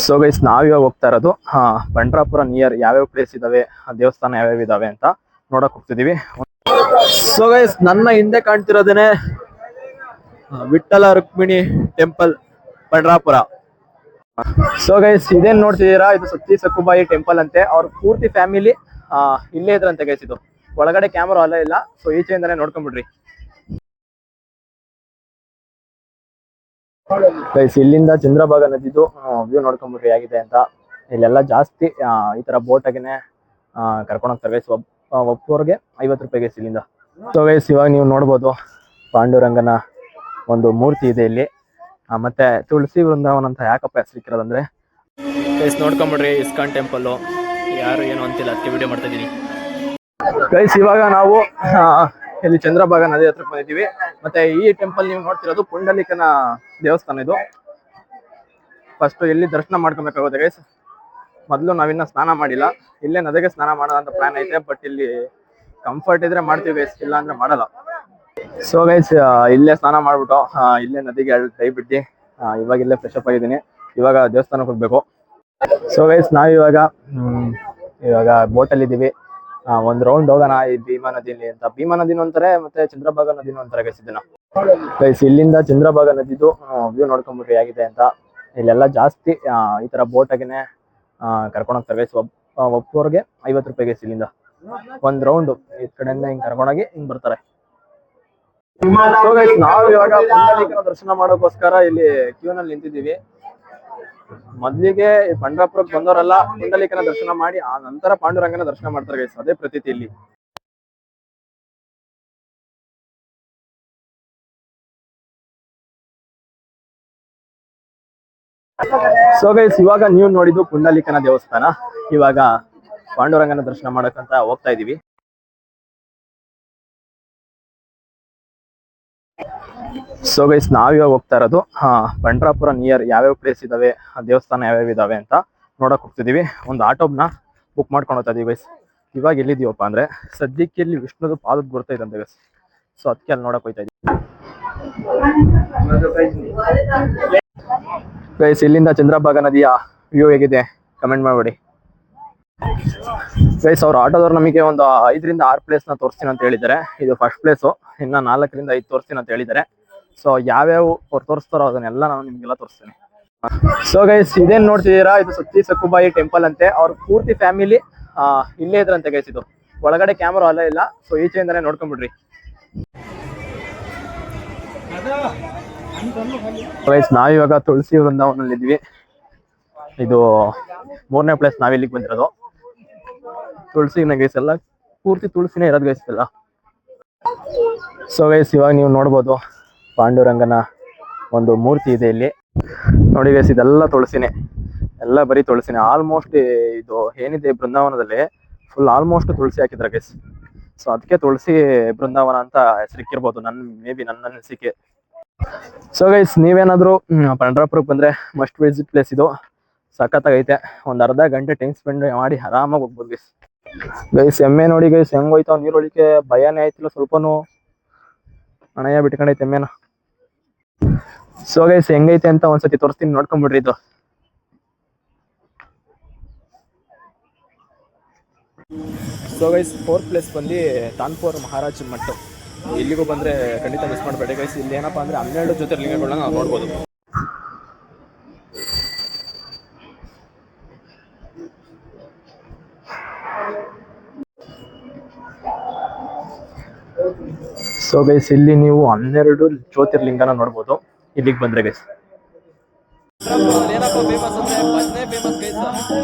So guys ನಾವಿವಾಗ ಹೋಗ್ತಾ ಇರೋದು ಪಂಡ್ರಾಪುರ ನಿಯರ್ ಯಾವ್ಯಾವ ಪ್ಲೇಸ್ ಇದಾವೆ, ದೇವಸ್ಥಾನ ಯಾವ್ಯಾವ ಇದಾವೆ ಅಂತ ನೋಡಕ್ ಹೋಗ್ತಿದೀವಿ. ಸೊ ಗೈಸ್ ನನ್ನ ಹಿಂದೆ ಕಾಣ್ತಿರೋದೇನೆ Vitthala Rukmini temple Pandharpur. So guys ಇದೇನ್ ನೋಡ್ತಿದ್ದೀರಾ, ಇದು ಸತ್ತಿ ಸಕ್ಕುಬಾಯಿ ಟೆಂಪಲ್ ಅಂತೆ. ಅವ್ರ ಪೂರ್ತಿ ಫ್ಯಾಮಿಲಿ ಇಲ್ಲೇ ಇದ್ರಂತೆ ಗೈಸ್. ಇದು ಒಳಗಡೆ ಕ್ಯಾಮರಾ ಅಲ್ಲ ಇಲ್ಲ, ಸೊ ಈಚೆಯಿಂದಾನೆ ನೋಡ್ಕೊಂಡ್ಬಿಡ್ರಿ ಗೈಸ್. ಇಲ್ಲಿಂದ ಚಂದ್ರಭಾಗ ನದಿದು ವ್ಯೂ ನೋಡ್ಕೊಂಡ್ಬಿಟ್ರಿ ಹೇಗಿದೆ ಅಂತ. ಇಲ್ಲೆಲ್ಲ ಜಾಸ್ತಿ ಈ ತರ ಬೋಟ್ ಆಗೇನೆ ಕರ್ಕೊಂಡು ಹೋಗ್ತಾರೆ ಗೈಸ್. ಒಬ್ಬರಿಗೆ 50 ರೂಪಾಯಿ ಗೈಸ್ ಇಲ್ಲಿಂದ. ಸೊ ಗೈಸ್ ಇವಾಗ ನೀವು ನೋಡ್ಬೋದು ಪಾಂಡುರಂಗನ ಒಂದು ಮೂರ್ತಿ ಇದೆ ಇಲ್ಲಿ. ಮತ್ತೆ ತುಳಸಿ ವೃಂದಾವನ ಅಂತ ಯಾಕಪ್ಪ ಹೆಸರಿಕ್ಕಿರೋದಂದ್ರೆ ಗೈಸ್ ನೋಡ್ಕೊಂಬಿಡ್ರಿ ಇಸ್ಕಾನ್ ಟೆಂಪಲ್. ಯಾರು ಏನು ಅಂತಿಲ್ಲ, ಅದಕ್ಕೆ ವಿಡಿಯೋ ಮಾಡ್ತಾ ಇದೀನಿ ಗೈಸ್. ಇವಾಗ ನಾವು ಇಲ್ಲಿ ಚಂದ್ರಭಾಗ ನದಿ ಹತ್ರ ಬಂದಿದ್ದೀವಿ. ಮತ್ತೆ ಈ ಟೆಂಪಲ್ ನೀವು ನೋಡ್ತಿರೋದು ಪುಂಡಲಿಕನ ದೇವಸ್ಥಾನ. ಇದು ಫಸ್ಟ್ ಇಲ್ಲಿ ದರ್ಶನ ಮಾಡ್ಕೊಬೇಕಾಗುತ್ತೆ ಗೈಸ್. ಮೊದಲು ನಾವಿನ್ನ ಸ್ನಾನ ಮಾಡಿಲ್ಲ, ಇಲ್ಲೇ ನದಿಗೆ ಸ್ನಾನ ಮಾಡೋಣ ಅಂತ ಪ್ಲಾನ್ ಐತೆ. ಬಟ್ ಇಲ್ಲಿ ಕಂಫರ್ಟ್ ಇದ್ರೆ ಮಾಡ್ತೀವಿ ಗೈಸ್, ಇಲ್ಲ ಅಂದ್ರೆ ಮಾಡಲ್ಲ. ಸೊ ಗೈಸ್ ಇಲ್ಲೇ ಸ್ನಾನ ಮಾಡ್ಬಿಟ್ಟು ಇಲ್ಲೇ ನದಿಗೆ ಕೈ ಬಿಟ್ಟು ಇವಾಗ ಇಲ್ಲೇ ಫ್ರೆಶ್ ಅಪ್ ಆಗಿದ್ದೀನಿ. ಇವಾಗ ದೇವಸ್ಥಾನಕ್ಕೆ ಹೋಗ್ಬೇಕು. ಸೊ ಗೈಸ್ ನಾವಿವಾಗ ಬೋಟಲ್ಲಿ ಇದ್ದೀವಿ. ಒಂದ್ ರೌಂಡ್ ಹೋಗೋಣ ಈ ಭೀಮಾ ನದಿಲಿ ಅಂತ. ಭೀಮಾ ನದಿನೂ ಅಂತಾರೆ, ಮತ್ತೆ ಚಂದ್ರಭಾಗ ನದಿನೂ ಅಂತಾರೆ ಗೈಸ್ ಇದನ್ನ. ಗೈಸ್ ಇಲ್ಲಿಂದ ಚಂದ್ರಭಾಗ ನದಿದು ವ್ಯೂ ನೋಡ್ಕೊಂಡ್ಬಿಟ್ರಿ ಹೇಗಿದೆ ಅಂತ. ಇಲ್ಲೆಲ್ಲ ಜಾಸ್ತಿ ಈ ತರ ಬೋಟ್ ಆಗೇನೆ ಕರ್ಕೊಂಡು ಹೋಗ್ತಾರೆ ಗೈಸ್. ಒಬ್ಬರಿಗೆ 50 ರೂಪಾಯಿ ಗೈಸ್ ಇಲ್ಲಿಂದ. ಒಂದ್ ರೌಂಡ್ ಈ ಕಡೆಯಿಂದ ಹಿಂಗ್ ಕರ್ಕೊಂಡೋಗಿ ಹಿಂಗ್ ಬರ್ತಾರೆ. ಸೊ ಗೈಸ್ ನಾವ್ ಇವಾಗ ಪುಂಡಲೀಕನ ದರ್ಶನ ಮಾಡೋಕೋಸ್ಕರ ಇಲ್ಲಿ ಕ್ಯೂನಲ್ಲಿ ನಿಂತಿದ್ದೀವಿ. ಮೊದ್ಲಿಗೆ ಪಂಡ್ರಾಪುರಕ್ಕೆ ಬಂದವರೆಲ್ಲ ಪುಂಡಲೀಕನ ದರ್ಶನ ಮಾಡಿ ಆ ನಂತರ ಪಾಂಡುರಂಗನ ದರ್ಶನ ಮಾಡ್ತಾರೆ ಗೈಸ್. ಅದೇ ಪ್ರತೀತಿ ಇಲ್ಲಿ. ಸೊ ಗೈಸ್ ಇವಾಗ ನೀವು ನೋಡಿದ್ದು ಪುಂಡಲೀಕನ ದೇವಸ್ಥಾನ. ಇವಾಗ ಪಾಂಡುರಂಗನ ದರ್ಶನ ಮಾಡಕ್ಕಂತ ಹೋಗ್ತಾ ಇದೀವಿ. ಸೊ ಗೈಸ್ ನಾವಿವಾಗ ಹೋಗ್ತಾ ಇರೋದು ಪಂಡ್ರಾಪುರ ನಿಯರ್ ಯಾವ್ಯಾವ ಪ್ಲೇಸ್ ಇದಾವೆ, ದೇವಸ್ಥಾನ ಯಾವ್ಯಾವ ಇದಾವೆ ಅಂತ ನೋಡಕ್ ಹೋಗ್ತಿದೀವಿ. ಒಂದು ಆಟೋಬ್ನ ಬುಕ್ ಮಾಡ್ಕೊಂಡು ಹೋಗ್ತಾ ಇದೀವಿ ಗೈಸ್. ಇವಾಗ ಎಲ್ಲಿದೀವಪ್ಪ ಅಂದ್ರೆ ಸದ್ಯಕ್ಕೆ ಇಲ್ಲಿ ವಿಷ್ಣುದು ಪಾದದ ಗುರ್ತ ಇದೆ ಗೈಸ್. ಸೊ ಅದಕ್ಕೆ ಅಲ್ಲಿ ನೋಡಕ್ ಹೋಗ್ತಾ ಇದೀವಿ ಗೈಸ್. ಇಲ್ಲಿಂದ ಚಂದ್ರಭಾಗ ನದಿಯ ವ್ಯೂ ಹೇಗಿದೆ ಕಮೆಂಟ್ ಮಾಡ್ಬಿಡಿ ಗೈಸ್. ಅವ್ರ ಆಟೋದವ್ರು ನಮಗೆ ಒಂದು 5 ರಿಂದ 6 ಪ್ಲೇಸ್ ನ ತೋರಿಸ್ತೀನಿ ಅಂತ ಹೇಳಿದ್ದಾರೆ. ಇದು ಫಸ್ಟ್ ಪ್ಲೇಸು, ಇನ್ನ 4 ರಿಂದ 5 ತೋರಿಸ್ತೀನಿ ಅಂತ ಹೇಳಿದ್ದಾರೆ. ಸೊ ಯಾವ್ಯಾವ ಅವ್ರು ತೋರಿಸ್ತಾರೋ ಅದನ್ನೆಲ್ಲ ನಾನು ನಿಮ್ಗೆಲ್ಲ ತೋರಿಸ್ತೀನಿ. ಸೊ ಗೈಸ್ ಇದೇನ್ ನೋಡ್ತಿದ್ದೀರಾ, ಇದು ಸತ್ತಿ ಸಕ್ಕುಬಾಯಿ ಟೆಂಪಲ್ ಅಂತೆ. ಅವ್ರ ಪೂರ್ತಿ ಫ್ಯಾಮಿಲಿ ಇಲ್ಲೇ ಇದ್ರಂತೆ ಗೈಸ್. ಇದು ಒಳಗಡೆ ಕ್ಯಾಮರಾ ಅಲ್ಲ ಇಲ್ಲ, ಸೊ ಈಚೆಯಿಂದಾನೆ ನೋಡ್ಕೊಂಡ್ಬಿಡ್ರಿ ಗೈಸ್. ನಾವಿವಾಗ ತುಳಸಿ ವೃಂದಾವನಲ್ಲಿ ಇದ್ವಿ. ಇದು 3ನೇ ಪ್ಲೇಸ್ ನಾವಿಲ್ಲಿಗೆ ಬಂದಿರೋದು. ತುಳಸಿನ ಗೈಸ್, ಎಲ್ಲ ಪೂರ್ತಿ ತುಳಸಿನೇ ಇರೋದು ಗೈಸ್ ಎಲ್ಲ. ಸೊ ಗೈಸ್ ಇವಾಗ ನೀವು ನೋಡ್ಬೋದು ಪಾಂಡುರಂಗನ ಒಂದು ಮೂರ್ತಿ ಇದೆ ಇಲ್ಲಿ ನೋಡಿ ಗೈಸ್. ಇದೆಲ್ಲ ತುಳಸಿನೇ, ಎಲ್ಲ ಬರೀ ತುಳಸಿನೇ. ಆಲ್ಮೋಸ್ಟ್ ಇದು ಏನಿದೆ ಬೃಂದಾವನದಲ್ಲಿ ಫುಲ್ ಆಲ್ಮೋಸ್ಟ್ ತುಳಸಿ ಹಾಕಿದ್ರೆ ಗೈಸ್. ಸೊ ಅದಕ್ಕೆ ತುಳಸಿ ಬೃಂದಾವನ ಅಂತ ಹೆಸರಿಕ್ಕಿರ್ಬೋದು, ನನ್ನ ಅನಿಸಿಕೆ. ಸೊ ಗೈಸ್ ನೀವೇನಾದ್ರು ಪಂಡ್ರಾಪುರಕ್ಕೆ ಬಂದ್ರೆ ಮಸ್ಟ್ ವಿಸಿಟ್ ಪ್ಲೇಸ್ ಇದು. ಸಖತ್ತಾಗೈತೆ. ಒಂದ್ ಅರ್ಧ ಗಂಟೆ ಟೈಮ್ ಸ್ಪೆಂಡ್ ಮಾಡಿ ಆರಾಮಾಗಿ ಹೋಗ್ಬೋದು ಗೈಸ್. ಗೈಸ್ ಎಮ್ಮೆ ನೋಡಿ ಗೈಸ್ ಹೆಂಗ್ ಹೋಯ್ತಾವ್ ನೀರೊಳಿಕೆ, ಭಯನೇ ಆಯ್ತಿಲ್ಲ ಸ್ವಲ್ಪನು. ಅಣಯ್ಯ ಬಿಟ್ಕೊಂಡೈತೆ ಎಮ್ಮೆನ. ಸೊ ಗೈಸ್ ಹೆಂಗೈತೆ ಅಂತ ಒಂದ್ಸತಿ ತೋರಿಸ್ತೀನಿ, ನೋಡ್ಕೊಂಡ್ಬಿಡ್ರಿ ಇದು. ಸೊ ಗೈಸ್ 4th ಪ್ಲೇಸ್ ಬಂದು ತಾನ್ಪುರ್ ಮಹಾರಾಜ್ ಮಠ. ಇಲ್ಲಿಗೂ ಬಂದ್ರೆ ಖಂಡಿತ ಮಿಸ್ ಮಾಡಬೇಡಿ ಗೈಸ್. ಇಲ್ಲಿ ಏನಪ್ಪಾ ಅಂದ್ರೆ 12 ಜ್ಯೋತಿರ್ಲಿಂಗಗಳನ್ನ ನಾವು ನೋಡ್ಬೋದು. ಸೊ ಗೈಸ್ ಇಲ್ಲಿ ನೀವು 12 ಜ್ಯೋತಿರ್ಲಿಂಗನ ನೋಡ್ಬೋದು ಇಲ್ಲಿಗೆ ಬಂದ್ರೆ ಗೈಸ್. ಏನಪ್ಪ ಫೇಮಸ್ ಅಂದ್ರೆ ಭಜನೆ ಫೇಮಸ್ ಗೈಸ್.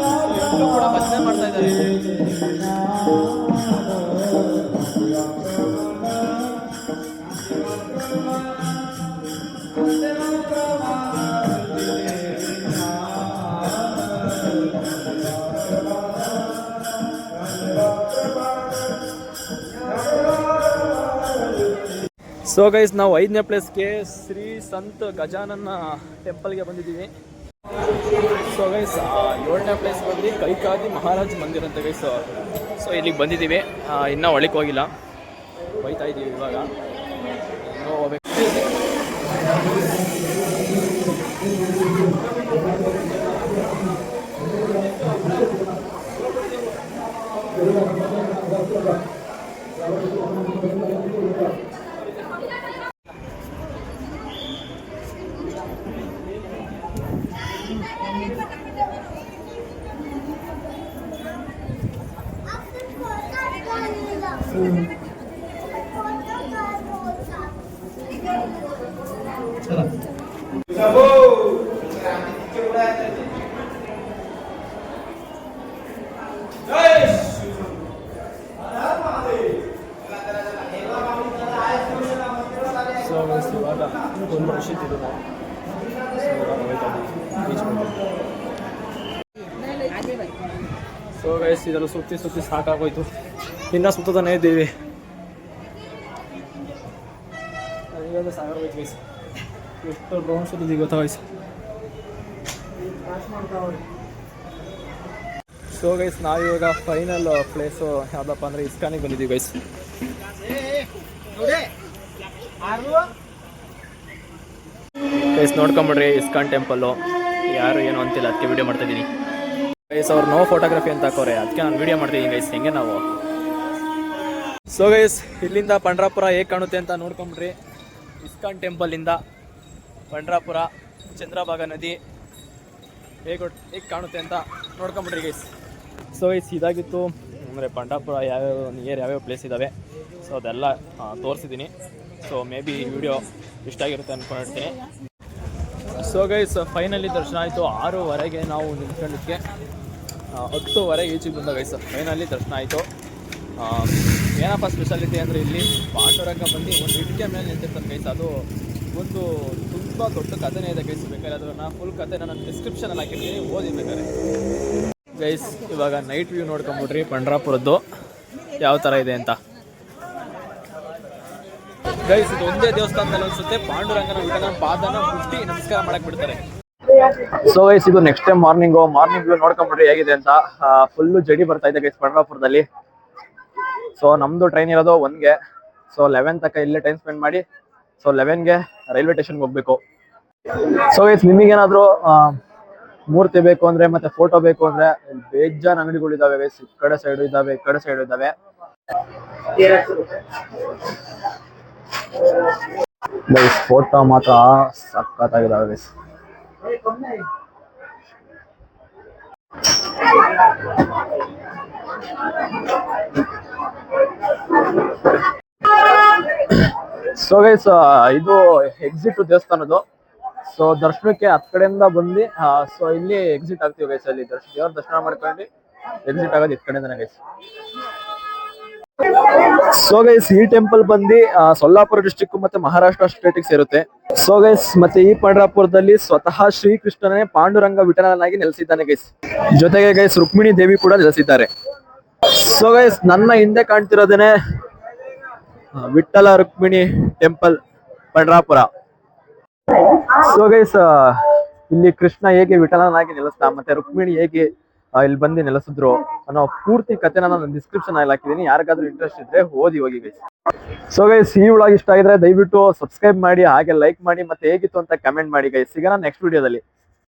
ಎಲ್ಲರೂ ಕೂಡ ಭಜನೆ ಮಾಡ್ತಾ ಇದ್ದಾರೆ. ಸೊ ಗೈಸ್ ನಾವು 5ನೇ ಪ್ಲೇಸ್ಗೆ ಶ್ರೀ ಸಂತ್ ಗಜಾನನ ಟೆಂಪಲ್ಗೆ ಬಂದಿದ್ದೀವಿ. ಸೊ ಗೈಸ್ 7ನೇ ಪ್ಲೇಸ್ ಬಂದು ಕೈಕಾದಿ ಮಹಾರಾಜ್ ಮಂದಿರ ಅಂತ ಗೈಸ್. ಸೊ ಇಲ್ಲಿಗೆ ಬಂದಿದ್ದೀವಿ, ಇನ್ನೂ ಒಳಕ್ಕೆ ಹೋಗಿಲ್ಲ, ಹೋಯ್ತಾ ಇದ್ದೀವಿ ಇವಾಗ. ಇನ್ನೂ ಹೋಗ್ಬೇಕು. ಸೊ ಇವಾಗ ಒಂದು ವರ್ಷ ಇದು ಸೊ ಗೈಸ್ ಇದೆಲ್ಲ ಸುತ್ತಿ ಸುತ್ತಿ ಸಾಕಾಗೋಯ್ತು, ಇನ್ನ ಸುತ್ತಾನೆ ಇದ್ದೀವಿ. ಸಾಕಾಗೋಯ್ತು ಗೈಸ್, ಎಷ್ಟು ರೌಂಡ್ ಸುತ್ತಿದ್ದೀವಿ ಗೊತ್ತಾ ಗೈಸ್. ಸೊ ಗೈಸ್ ನಾವಿವಾಗ ಫೈನಲ್ ಪ್ಲೇಸು ಯಾವುದಪ್ಪ ಅಂದರೆ ಇಸ್ಕಾನಿಗೆ ಬಂದಿದ್ದೀವಿ ಗೈಸ್. ಗೈಸ್ ನೋಡ್ಕೊಂಬಿಡ್ರಿ ಇಸ್ಕಾನ್ ಟೆಂಪಲ್ಲು, ಯಾರು ಏನು ಅಂತಿಲ್ಲ ಅದಕ್ಕೆ ವಿಡಿಯೋ ಮಾಡ್ತಾಯಿದ್ದೀನಿ ಗೈಸ್. ಅವ್ರು ನೋ ಫೋಟೋಗ್ರಫಿ ಅಂತ ಹಾಕೋರೆ, ಅದಕ್ಕೆ ನಾನು ವಿಡಿಯೋ ಮಾಡ್ತಿದ್ದೀನಿ ಗೈಸ್. ಹೆಂಗೆ ನಾವು ಸೊ ಗೈಸ್ ಇಲ್ಲಿಂದ ಪಂಡ್ರಾಪುರ ಹೇಗೆ ಕಾಣುತ್ತೆ ಅಂತ ನೋಡ್ಕೊಂಬಿಡ್ರಿ. ಇಸ್ಕಾನ್ ಟೆಂಪಲಿಂದ ಪಂಡ್ರಾಪುರ ಚಂದ್ರಭಾಗ ನದಿ ಹೇಗೆ ಕಾಣುತ್ತೆ ಅಂತ ನೋಡ್ಕೊಂಬಿಡ್ರಿ ಗೈಸ್. ಸೊ ಗೈಸ್ ಇದಾಗಿತ್ತು ಅಂದರೆ ಪಂಡ್ರಾಪುರ ಯಾವ್ಯಾವ ಪ್ಲೇಸ್ ಇದ್ದಾವೆ, ಸೊ ಅದೆಲ್ಲ ತೋರಿಸಿದ್ದೀನಿ. ಸೊ ಮೇ ಬಿ ಈ ವಿಡಿಯೋ ಇಷ್ಟ ಆಗಿರುತ್ತೆ ಅಂದ್ಕೊಂಡಿರ್ತೀನಿ. ಸೊ ಗೈಸ್ ಫೈನಲಿ ದರ್ಶನ ಆಯಿತು. 6:30 ನಾವು ನಿಂತ್ಕೊಂಡಿದ್ದಕ್ಕೆ 10:00 ಈಚೆಗೆ ಬಂದ ಗೈಸ್. ಫೈನಲಿ ದರ್ಶನ ಆಯಿತು. ಏನಪ್ಪ ಸ್ಪೆಷಾಲಿಟಿ ಅಂದರೆ ಇಲ್ಲಿ ಪಾಂಡುರಂಗ ಬಂದು ಒಂದು ಇಟ್ಟಿಗೆ ಮೇಲೆ ನಿಂತಿರ್ತಾನೆ ಗೈಸ್. ಅದು ಒಂದು ತುಂಬ ದೊಡ್ಡ ಕಥೆನೇ ಇದೆ ಗೈಸ್. ಬೇಕಾದ್ರೆ ಅದನ್ನು ಫುಲ್ ಕಥೆನ ನಾನು ಡಿಸ್ಕ್ರಿಪ್ಷನಲ್ಲಿ ಹಾಕಿರ್ತೀನಿ, ಓದಿ ಬೇಕಾದ್ರೆ ಗೈಸ್. ಇವಾಗ ನೈಟ್ ವ್ಯೂ ನೋಡ್ಕೊಂಬಿಡ್ರಿ ಪಂಡ್ರಾಪುರದ್ದು ಯಾವ ಥರ ಇದೆ ಅಂತ ಗೈಸ್. ಇದು ಒಂದೇ ದೇವಸ್ಥಾನದಲ್ಲಿ ಅನ್ಸುತ್ತೆ ಪಾಂಡುರಂಗನ ವಿಠಲನ ಪಾದನ ಮುಟ್ಟಿ ನಮಸ್ಕಾರ ಮಾಡಕ್ ಬಿಡ್ತಾರೆ. ಸೊ ಗೈಸ್ ಇದು ನೆಕ್ಸ್ಟ್ ಟೈಮ್ ಮಾರ್ನಿಂಗ್ ವ್ಯೂ ನೋಡ್ಕೊಂಡ್ಬಿಡ್ರಿ ಹೇಗಿದೆ ಅಂತ. ಫುಲ್ಲು ಜಡಿ ಬರ್ತಾ ಇದೆ ಗೈಸ್ ಪಂಡ್ರಾಪುರದಲ್ಲಿ. ಸೊ ನಮ್ದು ಟ್ರೈನ್ ಇರೋದು 1ಗೆ. ಸೊ 11 ತನಕ ಇಲ್ಲೇ ಟೈಮ್ ಸ್ಪೆಂಡ್ ಮಾಡಿ ಸೊ 11ಗೆ ರೈಲ್ವೆ ಸ್ಟೇಷನ್ಗೆ ಹೋಗ್ಬೇಕು. ಸೊ ಗೈಸ್ ನಿಮಗೇನಾದ್ರೂ ಮೂರ್ತಿ ಬೇಕು ಅಂದ್ರೆ ಮತ್ತೆ ಫೋಟೋ ಬೇಕು ಅಂದ್ರೆ ಬೇಜಾನ್ ಅಂಗಡಿಗಳು ಇದಾವೆ ಗೈಸ್. ಈ ಕಡೆ ಸೈಡ್ ಇದಾವೆ, ಈ ಕಡೆ ಸೈಡ್ ಇದಾವೆ. ಗೈಸ್ ಫೋಟೋ ಮಾತ್ರ ಸಖತ್ತಾಗಿದಾವೆ ಗೈಸ್. ಸೊ ಗೈಸ್ ಇದು ಎಕ್ಸಿಟ್ ದೇವಸ್ಥಾನದ್ದು. ಸೊ ದರ್ಶನಕ್ಕೆ ಹತ್ ಕಡೆಯಿಂದ ಬಂದು ಸೊ ಇಲ್ಲಿ ಎಕ್ಸಿಟ್ ಆಗ್ತೀವಿ ಗೈಸ್. ಅಲ್ಲಿ ದೇವ್ರ ದರ್ಶನ ಮಾಡ್ಕೊಂಡು ಎಕ್ಸಿಟ್ ಆಗೋದು ಇದ್ ಕಡೆಯಿಂದನೇ ಗೈಸ್. ಸೊ ಗೈಸ್ ಈ ಟೆಂಪಲ್ ಬಂದು ಸೊಲ್ಲಾಪುರ ಡಿಸ್ಟ್ರಿಕ್ಟ್ ಮತ್ತೆ ಮಹಾರಾಷ್ಟ್ರ ಸ್ಟೇಟಿಗೆ ಸೇರುತ್ತೆ. ಸೊ ಗೈಸ್ ಮತ್ತೆ ಈ ಪಂಡ್ರಾಪುರದಲ್ಲಿ ಸ್ವತಃ ಶ್ರೀಕೃಷ್ಣನೇ ಪಾಂಡುರಂಗ ವಿಠಲನಾಗಿ ನೆಲೆಸಿದ್ದಾನೆ ಗೈಸ್. ಜೊತೆಗೆ ಗೈಸ್ ರುಕ್ಮಿಣಿ ದೇವಿ ಕೂಡ ನೆಲೆಸಿದ್ದಾರೆ. ಸೊ ಗೈಸ್ ನನ್ನ ಹಿಂದೆ ಕಾಣ್ತಿರೋದೇನೆ Vitthala Rukmini temple Pandharpur. So guys ಇಲ್ಲಿ ಕೃಷ್ಣ ಹೇಗೆ ವಿಠಲನಾಗಿ ನೆಲೆಸ್ತಾ ಮತ್ತೆ ರುಕ್ಮಿಣಿ ಹೇಗೆ ಇಲ್ಲಿ ಬಂದು ನೆಲೆಸಿದ್ರು ಅನ್ನೋ ಪೂರ್ತಿ ಕಥೆನ ನಾನು ಡಿಸ್ಕ್ರಿಪ್ಷನ್ ಅಲ್ಲಿ ಹಾಕಿದ್ದೀನಿ. ಯಾರಿಗಾದ್ರೂ ಇಂಟ್ರೆಸ್ಟ್ ಇದ್ರೆ ಓದಿ ಹೋಗಿ ಗೈಸ್. ಸೊ ಗೈಸ್ ಈ ವ್ಲಾಗ್ ಇಷ್ಟ ಆಗಿದ್ರೆ ದಯವಿಟ್ಟು ಸಬ್ಸ್ಕ್ರೈಬ್ ಮಾಡಿ, ಹಾಗೆ ಲೈಕ್ ಮಾಡಿ, ಮತ್ತೆ ಹೇಗಿತ್ತು ಅಂತ ಕಮೆಂಟ್ ಮಾಡಿ ಗೈಸ್. ಸಿಗೋಣ ನೆಕ್ಸ್ಟ್ ವಿಡಿಯೋದಲ್ಲಿ.